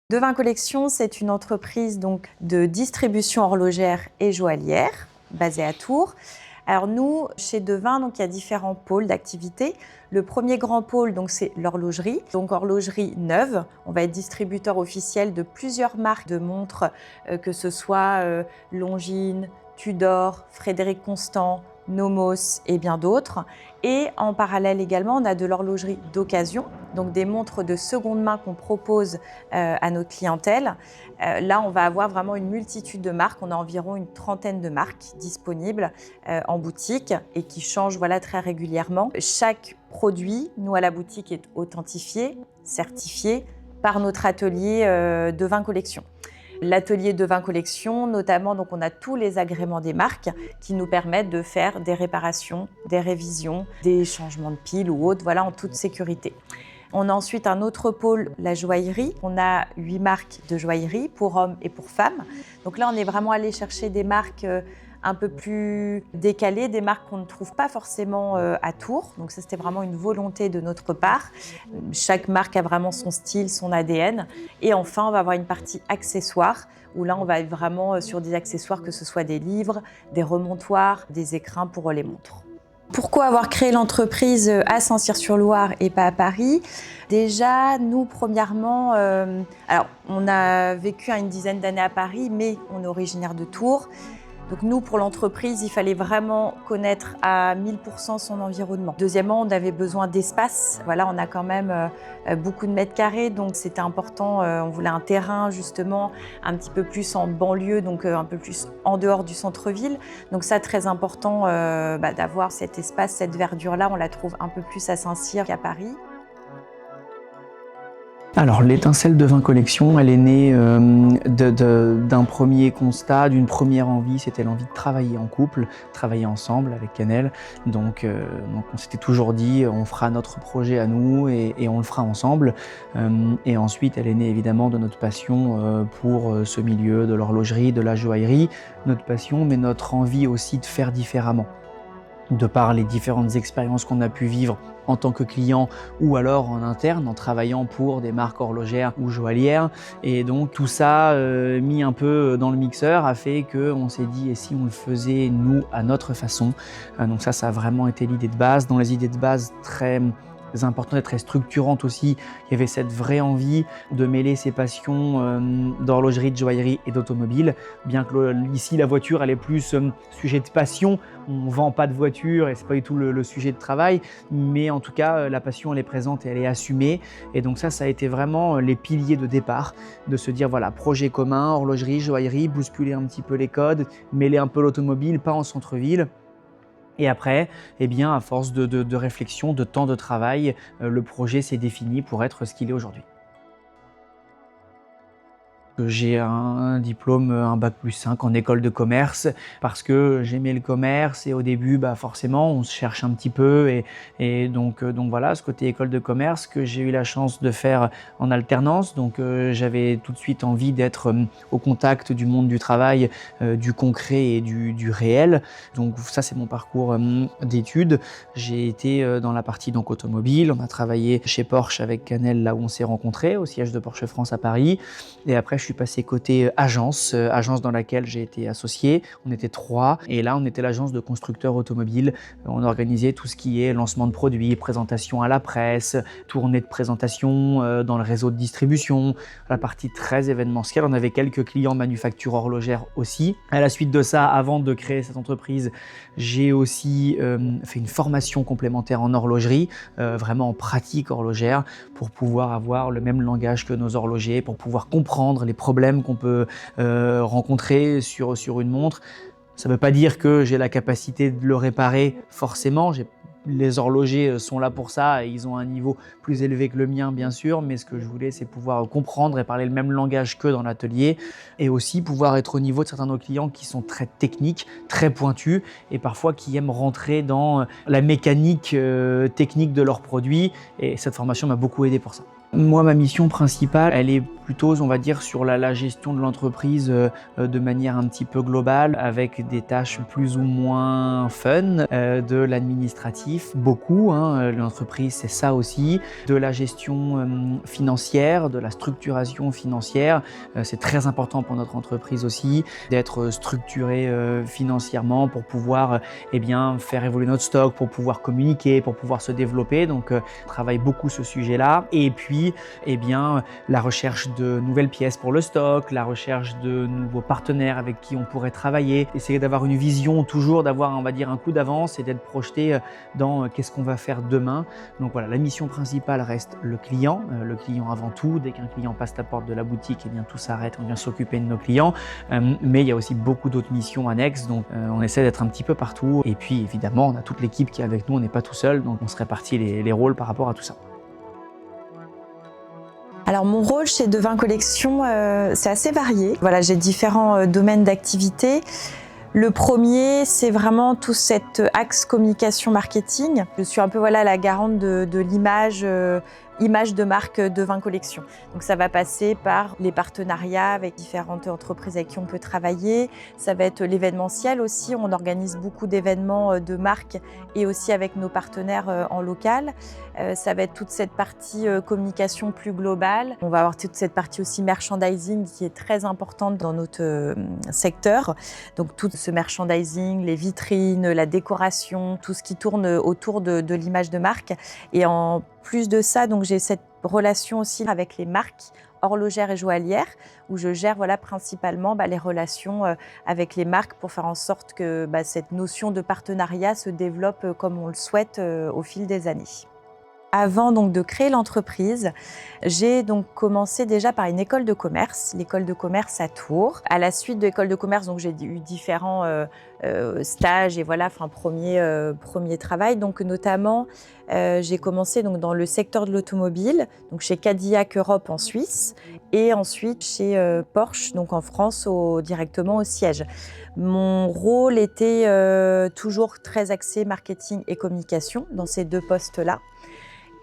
Devin Collection, c'est une entreprise donc de distribution horlogère et joaillière basée à Tours. Alors nous, chez Devin, donc il y a différents pôles d'activité. Le premier grand pôle, donc c'est l'horlogerie. Donc horlogerie neuve. On va être distributeur officiel de plusieurs marques de montres, que ce soit Longines, Tudor, Frédéric Constant, Nomos et bien d'autres. Et en parallèle également, on a de l'horlogerie d'occasion, donc des montres de seconde main qu'on propose à notre clientèle. Là, on va avoir vraiment une multitude de marques. On a environ une trentaine de marques disponibles en boutique et qui changent très régulièrement. Chaque produit, nous à la boutique, est authentifié, certifié par notre atelier Devin Collection. L'atelier Devin Collection, notamment, donc on a tous les agréments des marques qui nous permettent de faire des réparations, des révisions, des changements de piles ou autres, en toute sécurité. On a ensuite un autre pôle, la joaillerie. On a 8 marques de joaillerie pour hommes et pour femmes. Donc là, on est vraiment allé chercher des marques un peu plus décalées, des marques qu'on ne trouve pas forcément à Tours. Donc ça, c'était vraiment une volonté de notre part. Chaque marque a vraiment son style, son ADN. Et enfin, on va avoir une partie accessoires, où là, on va être vraiment sur des accessoires, que ce soit des livres, des remontoirs, des écrins pour les montres. Pourquoi avoir créé l'entreprise à Saint-Cyr-sur-Loire et pas à Paris? Déjà, nous, premièrement, on a vécu une dizaine d'années à Paris, mais on est originaire de Tours. Donc nous, pour l'entreprise, il fallait vraiment connaître à 1000% son environnement. Deuxièmement, on avait besoin d'espace. On a quand même beaucoup de mètres carrés, donc c'était important. On voulait un terrain, justement, un petit peu plus en banlieue, donc un peu plus en dehors du centre-ville. Donc ça, très important d'avoir cet espace, cette verdure-là. On la trouve un peu plus à Saint-Cyr qu'à Paris. Alors l'étincelle Devin Collection, elle est née d'un premier constat, d'une première envie, c'était l'envie de travailler en couple, travailler ensemble avec Canel. Donc on s'était toujours dit, on fera notre projet à nous et on le fera ensemble. Et ensuite, elle est née évidemment de notre passion pour ce milieu de l'horlogerie, de la joaillerie. Notre passion, mais notre envie aussi de faire différemment. De par les différentes expériences qu'on a pu vivre en tant que client ou alors en interne en travaillant pour des marques horlogères ou joaillières. Et donc tout ça mis un peu dans le mixeur a fait qu'on s'est dit et si on le faisait nous à notre façon. Donc ça a vraiment été l'idée de base. Dans les idées de base très importantes et très structurantes aussi, il y avait cette vraie envie de mêler ses passions d'horlogerie, de joaillerie et d'automobile. Bien que ici la voiture elle est plus sujet de passion, on ne vend pas de voiture et c'est pas du tout le sujet de travail, mais en tout cas la passion elle est présente et elle est assumée. Et donc ça a été vraiment les piliers de départ, de se dire voilà, projet commun, horlogerie, joaillerie, bousculer un petit peu les codes, mêler un peu l'automobile, pas en centre-ville. Et après, à force de réflexion, de temps de travail, le projet s'est défini pour être ce qu'il est aujourd'hui. J'ai un diplôme, un bac+5 en école de commerce parce que j'aimais le commerce et au début, forcément, on se cherche un petit peu et donc voilà, ce côté école de commerce que j'ai eu la chance de faire en alternance. Donc j'avais tout de suite envie d'être au contact du monde du travail, du concret et du réel. Donc ça, c'est mon parcours d'études. J'ai été dans la partie donc automobile. On a travaillé chez Porsche avec Canel, là où on s'est rencontrés, au siège de Porsche France à Paris. Et après, je suis passé côté agence dans laquelle j'ai été associé. On était 3 et là, on était l'agence de constructeurs automobiles. On organisait tout ce qui est lancement de produits, présentation à la presse, tournée de présentation dans le réseau de distribution, la partie très événementielle. On avait quelques clients manufactures horlogères aussi. À la suite de ça, avant de créer cette entreprise, j'ai aussi fait une formation complémentaire en horlogerie, vraiment en pratique horlogère, pour pouvoir avoir le même langage que nos horlogers, pour pouvoir comprendre les problèmes qu'on peut rencontrer sur une montre. Ça ne veut pas dire que j'ai la capacité de le réparer forcément. Les horlogers sont là pour ça et ils ont un niveau plus élevé que le mien bien sûr, mais ce que je voulais c'est pouvoir comprendre et parler le même langage qu'eux dans l'atelier et aussi pouvoir être au niveau de certains de nos clients qui sont très techniques, très pointus et parfois qui aiment rentrer dans la mécanique technique de leurs produits et cette formation m'a beaucoup aidé pour ça. Moi, ma mission principale, elle est plutôt, on va dire, sur la gestion de l'entreprise de manière un petit peu globale, avec des tâches plus ou moins fun, de l'administratif, beaucoup, hein, l'entreprise c'est ça aussi, de la gestion financière, de la structuration financière, c'est très important pour notre entreprise aussi, d'être structuré financièrement pour pouvoir eh bien, faire évoluer notre stock, pour pouvoir communiquer, pour pouvoir se développer, donc on travaille beaucoup ce sujet-là, et puis eh bien, la recherche de nouvelles pièces pour le stock, la recherche de nouveaux partenaires avec qui on pourrait travailler, essayer d'avoir une vision, toujours d'avoir, on va dire, un coup d'avance et d'être projeté dans qu'est-ce qu'on va faire demain. Donc voilà, la mission principale reste le client avant tout. Dès qu'un client passe la porte de la boutique, eh bien, tout s'arrête, on vient s'occuper de nos clients. Mais il y a aussi beaucoup d'autres missions annexes, donc on essaie d'être un petit peu partout. Et puis évidemment, on a toute l'équipe qui est avec nous, on n'est pas tout seul, donc on se répartit les rôles par rapport à tout ça. Alors mon rôle chez Devin Collection, c'est assez varié. Voilà, j'ai différents domaines d'activité. Le premier, c'est vraiment tout cet axe communication marketing. Je suis un peu la garante de l'image, image de marque Devin Collection. Donc ça va passer par les partenariats avec différentes entreprises avec qui on peut travailler. Ça va être l'événementiel aussi. On organise beaucoup d'événements de marque et aussi avec nos partenaires en local. Ça va être toute cette partie communication plus globale. On va avoir toute cette partie aussi merchandising qui est très importante dans notre secteur. Donc tout ce merchandising, les vitrines, la décoration, tout ce qui tourne autour de l'image de marque. Et en plus de ça, donc j'ai cette relation aussi avec les marques horlogères et joaillières, où je gère principalement les relations avec les marques pour faire en sorte que cette notion de partenariat se développe comme on le souhaite au fil des années. Avant donc de créer l'entreprise, j'ai donc commencé déjà par une école de commerce, l'école de commerce à Tours. À la suite de l'école de commerce, donc j'ai eu différents stages et premier travail. Donc notamment, j'ai commencé donc dans le secteur de l'automobile, donc chez Cadillac Europe en Suisse, et ensuite chez Porsche, donc en France, directement au siège. Mon rôle était toujours très axé marketing et communication dans ces deux postes-là.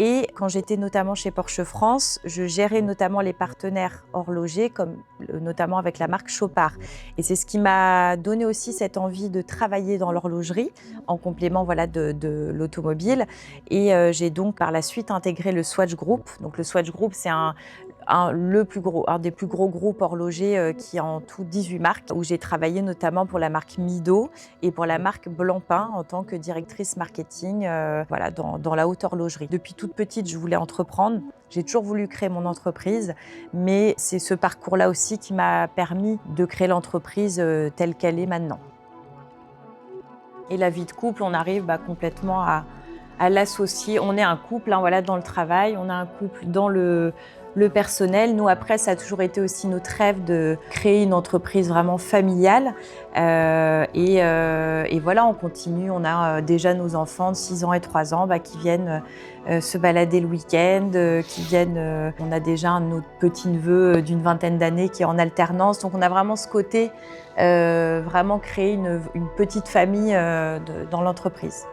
Et quand j'étais notamment chez Porsche France, je gérais notamment les partenaires horlogers, comme notamment avec la marque Chopard. Et c'est ce qui m'a donné aussi cette envie de travailler dans l'horlogerie, en complément de l'automobile. Et j'ai donc par la suite intégré le Swatch Group. Donc le Swatch Group, c'est un des plus gros groupes horlogers qui a en tout 18 marques, où j'ai travaillé notamment pour la marque Mido et pour la marque Blancpain en tant que directrice marketing dans la haute horlogerie. Depuis toute petite, je voulais entreprendre. J'ai toujours voulu créer mon entreprise, mais c'est ce parcours-là aussi qui m'a permis de créer l'entreprise telle qu'elle est maintenant. Et la vie de couple, on arrive complètement à l'associer. On est un couple dans le travail, on a un couple dans le personnel. Nous, après, ça a toujours été aussi notre rêve de créer une entreprise vraiment familiale. Et voilà, on continue. On a déjà nos enfants de 6 ans et 3 ans qui viennent se balader le week-end, on a déjà un autre petit-neveu d'une vingtaine d'années qui est en alternance. Donc on a vraiment ce côté, vraiment créer une petite famille dans l'entreprise.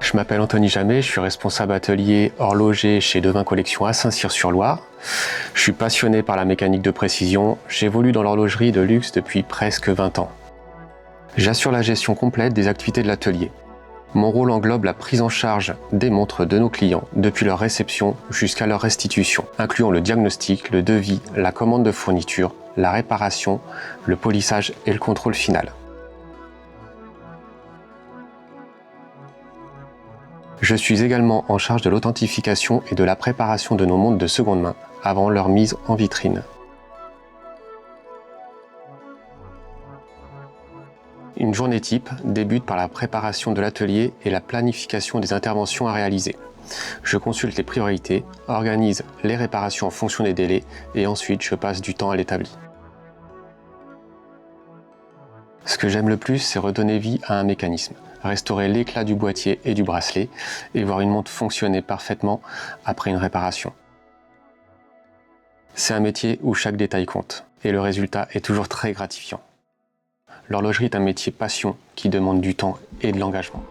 Je m'appelle Anthony Jamet, je suis responsable atelier horloger chez Devin Collection à Saint-Cyr-sur-Loire. Je suis passionné par la mécanique de précision, j'évolue dans l'horlogerie de luxe depuis presque 20 ans. J'assure la gestion complète des activités de l'atelier. Mon rôle englobe la prise en charge des montres de nos clients depuis leur réception jusqu'à leur restitution, incluant le diagnostic, le devis, la commande de fourniture, la réparation, le polissage et le contrôle final. Je suis également en charge de l'authentification et de la préparation de nos montres de seconde main avant leur mise en vitrine. Une journée type débute par la préparation de l'atelier et la planification des interventions à réaliser. Je consulte les priorités, organise les réparations en fonction des délais et ensuite je passe du temps à l'établi. Ce que j'aime le plus, c'est redonner vie à un mécanisme, restaurer l'éclat du boîtier et du bracelet et voir une montre fonctionner parfaitement après une réparation. C'est un métier où chaque détail compte et le résultat est toujours très gratifiant. L'horlogerie est un métier passion qui demande du temps et de l'engagement.